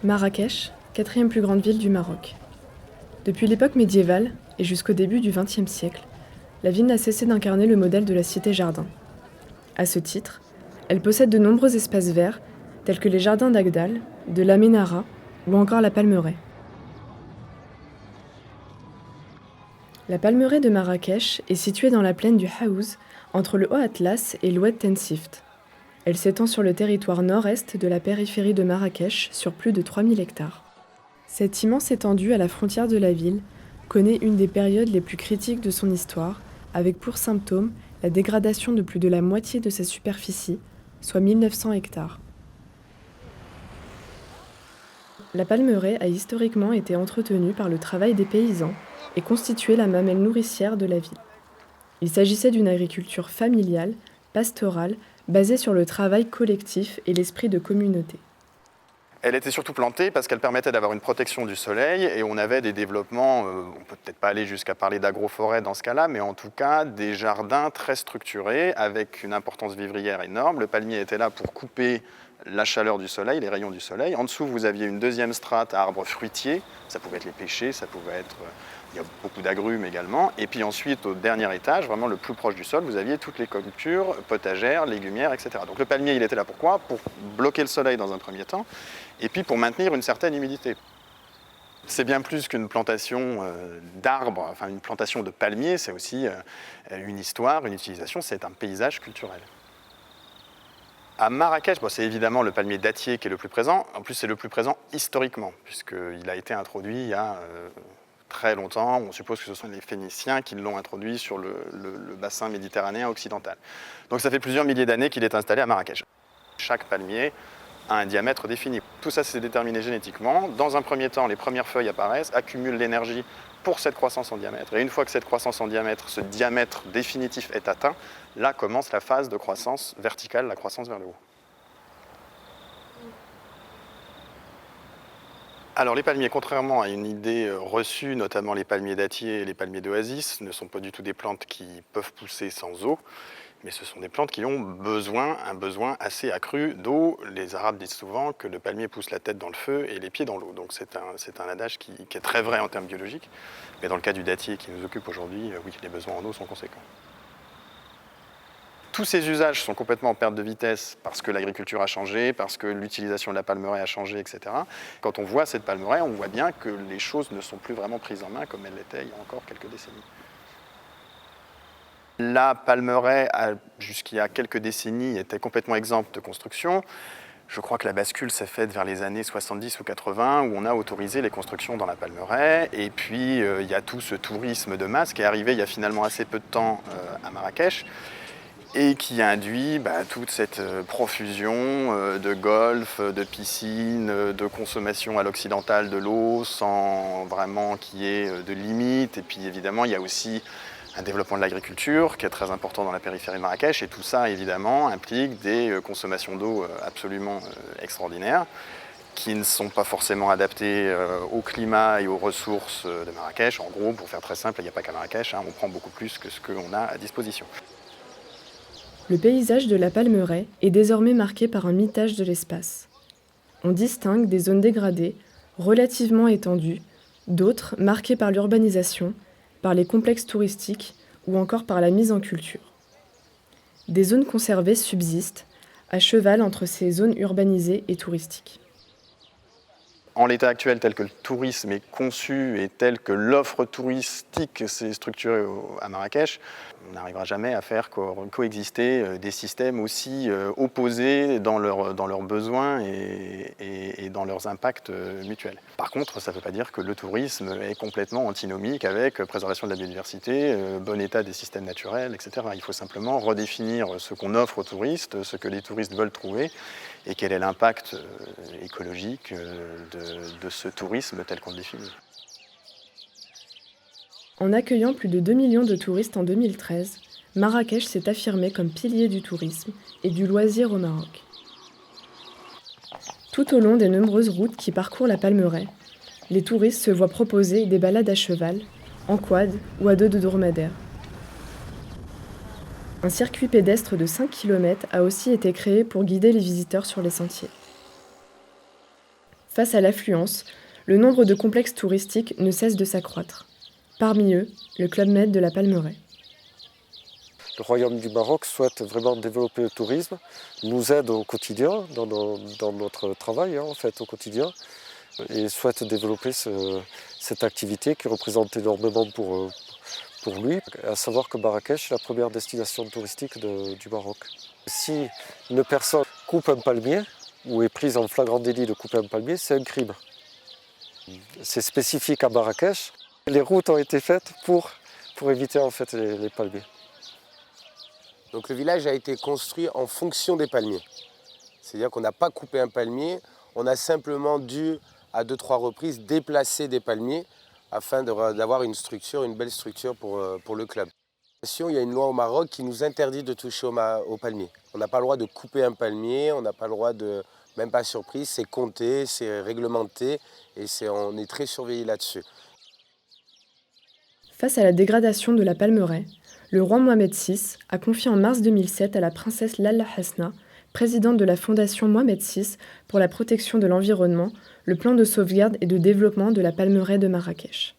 Marrakech, quatrième plus grande ville du Maroc. Depuis l'époque médiévale et jusqu'au début du XXe siècle, la ville n'a cessé d'incarner le modèle de la cité-jardin. À ce titre, elle possède de nombreux espaces verts, tels que les jardins d'Agdal, de la Ménara ou encore la Palmeraie. La Palmeraie de Marrakech est située dans la plaine du Haouz, entre le Haut Atlas et l'Oued Tensift. Elle s'étend sur le territoire nord-est de la périphérie de Marrakech sur plus de 3000 hectares. Cette immense étendue à la frontière de la ville connaît une des périodes les plus critiques de son histoire, avec pour symptôme la dégradation de plus de la moitié de sa superficie, soit 1900 hectares. La Palmeraie a historiquement été entretenue par le travail des paysans et constituait la mamelle nourricière de la ville. Il s'agissait d'une agriculture familiale, pastorale, basée sur le travail collectif et l'esprit de communauté. Elle était surtout plantée parce qu'elle permettait d'avoir une protection du soleil et on avait des développements, on peut peut-être pas aller jusqu'à parler d'agroforêt dans ce cas-là, mais en tout cas des jardins très structurés avec une importance vivrière énorme. Le palmier était là pour couper la chaleur du soleil, les rayons du soleil. En dessous, vous aviez une deuxième strate à arbres fruitiers, ça pouvait être les pêchers, ça pouvait être... Il y a beaucoup d'agrumes également. Et puis ensuite, au dernier étage, vraiment le plus proche du sol, vous aviez toutes les cultures potagères, légumières, etc. Donc le palmier, il était là pourquoi ? Pour bloquer le soleil dans un premier temps, et puis pour maintenir une certaine humidité. C'est bien plus qu'une plantation d'arbres, enfin une plantation de palmiers, c'est aussi une histoire, une utilisation, c'est un paysage culturel. À Marrakech, c'est évidemment le palmier dattier qui est le plus présent. En plus, c'est le plus présent historiquement, puisqu'il a été introduit il y a très longtemps. On suppose que ce sont les Phéniciens qui l'ont introduit sur le bassin méditerranéen occidental. Donc ça fait plusieurs milliers d'années qu'il est installé à Marrakech. Chaque palmier a un diamètre défini. Tout ça, c'est déterminé génétiquement. Dans un premier temps, les premières feuilles apparaissent, accumulent l'énergie pour cette croissance en diamètre. Et une fois que cette croissance en diamètre, ce diamètre définitif est atteint, là commence la phase de croissance verticale, la croissance vers le haut. Alors les palmiers, contrairement à une idée reçue, notamment les palmiers dattiers et les palmiers d'oasis, ne sont pas du tout des plantes qui peuvent pousser sans eau, mais ce sont des plantes qui ont un besoin assez accru d'eau. Les Arabes disent souvent que le palmier pousse la tête dans le feu et les pieds dans l'eau. Donc c'est un adage qui est très vrai en termes biologiques, mais dans le cas du dattier qui nous occupe aujourd'hui, oui, les besoins en eau sont conséquents. Tous ces usages sont complètement en perte de vitesse parce que l'agriculture a changé, parce que l'utilisation de la palmeraie a changé, etc. Quand on voit cette palmeraie, on voit bien que les choses ne sont plus vraiment prises en main comme elles l'étaient il y a encore quelques décennies. La palmeraie, jusqu'il y a quelques décennies, était complètement exempte de construction. Je crois que la bascule s'est faite vers les années 70 ou 80, où on a autorisé les constructions dans la palmeraie. Et puis, il y a tout ce tourisme de masse qui est arrivé il y a finalement assez peu de temps à Marrakech, et qui a induit toute cette profusion de golf, de piscines, de consommation à l'occidental de l'eau, sans vraiment qu'il y ait de limites. Et puis évidemment, il y a aussi un développement de l'agriculture qui est très important dans la périphérie de Marrakech. Et tout ça, évidemment, implique des consommations d'eau absolument extraordinaires, qui ne sont pas forcément adaptées au climat et aux ressources de Marrakech. En gros, pour faire très simple, il n'y a pas qu'à Marrakech, on prend beaucoup plus que ce qu'on a à disposition. Le paysage de la Palmeraie est désormais marqué par un mitage de l'espace. On distingue des zones dégradées, relativement étendues, d'autres marquées par l'urbanisation, par les complexes touristiques ou encore par la mise en culture. Des zones conservées subsistent, à cheval entre ces zones urbanisées et touristiques. En l'état actuel, tel que le tourisme est conçu et tel que l'offre touristique s'est structurée à Marrakech, on n'arrivera jamais à faire coexister des systèmes aussi opposés dans leurs besoins et dans leurs impacts mutuels. Par contre, ça ne veut pas dire que le tourisme est complètement antinomique avec préservation de la biodiversité, bon état des systèmes naturels, etc. Il faut simplement redéfinir ce qu'on offre aux touristes, ce que les touristes veulent trouver, et quel est l'impact écologique de ce tourisme tel qu'on le définit. En accueillant plus de 2 millions de touristes en 2013, Marrakech s'est affirmé comme pilier du tourisme et du loisir au Maroc. Tout au long des nombreuses routes qui parcourent la Palmeraie, les touristes se voient proposer des balades à cheval, en quad ou à dos de dromadaire. Un circuit pédestre de 5 km a aussi été créé pour guider les visiteurs sur les sentiers. Face à l'affluence, le nombre de complexes touristiques ne cesse de s'accroître. Parmi eux, le Club Med de la Palmeraie. Le Royaume du Maroc souhaite vraiment développer le tourisme, nous aide au quotidien, dans notre travail en fait, au quotidien, et souhaite développer cette activité qui représente énormément pour lui, à savoir que Marrakech est la première destination touristique du Maroc. Si une personne coupe un palmier, ou est prise en flagrant délit de couper un palmier, c'est un crime. C'est spécifique à Marrakech. Les routes ont été faites pour éviter en fait les palmiers. Donc le village a été construit en fonction des palmiers. C'est-à-dire qu'on n'a pas coupé un palmier, on a simplement dû, à 2-3 reprises, déplacer des palmiers afin d'avoir une belle structure pour le club. Il y a une loi au Maroc qui nous interdit de toucher aux palmiers. On n'a pas le droit de couper un palmier, on n'a pas le droit de, même pas surprise, c'est compté, c'est réglementé et on est très surveillé là-dessus. Face à la dégradation de la Palmeraie, le roi Mohamed VI a confié en mars 2007 à la princesse Lalla Hasna, présidente de la fondation Mohamed VI pour la protection de l'environnement, le plan de sauvegarde et de développement de la Palmeraie de Marrakech.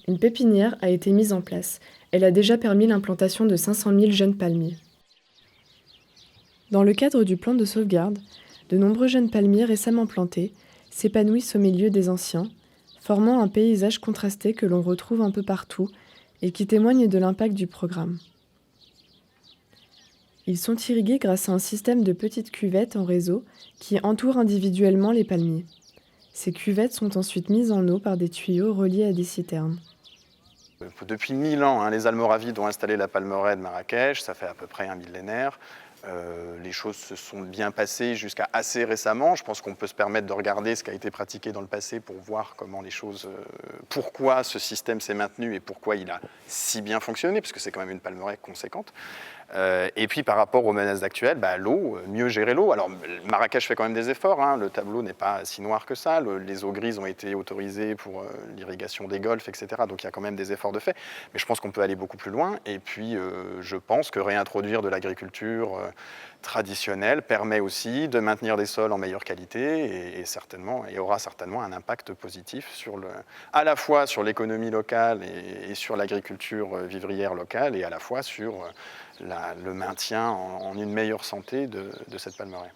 Une pépinière a été mise en place. Elle a déjà permis l'implantation de 500 000 jeunes palmiers. Dans le cadre du plan de sauvegarde, de nombreux jeunes palmiers récemment plantés s'épanouissent au milieu des anciens, formant un paysage contrasté que l'on retrouve un peu partout et qui témoigne de l'impact du programme. Ils sont irrigués grâce à un système de petites cuvettes en réseau qui entourent individuellement les palmiers. Ces cuvettes sont ensuite mises en eau par des tuyaux reliés à des citernes. Depuis 1000 ans, les Almoravides ont installé la Palmeraie de Marrakech, ça fait à peu près un millénaire. Les choses se sont bien passées jusqu'à assez récemment. Je pense qu'on peut se permettre de regarder ce qui a été pratiqué dans le passé pour voir comment les choses, pourquoi ce système s'est maintenu et pourquoi il a si bien fonctionné, parce que c'est quand même une palmeraie conséquente. Et puis par rapport aux menaces actuelles, l'eau, mieux gérer l'eau. Alors Marrakech fait quand même des efforts, le tableau n'est pas si noir que ça, les eaux grises ont été autorisées pour l'irrigation des golfs, etc. Donc il y a quand même des efforts de fait, mais je pense qu'on peut aller beaucoup plus loin. Et puis je pense que réintroduire de l'agriculture traditionnelle permet aussi de maintenir des sols en meilleure qualité et aura certainement un impact positif à la fois sur l'économie locale et sur l'agriculture vivrière locale et à la fois sur le maintien en une meilleure santé de cette palmeraie.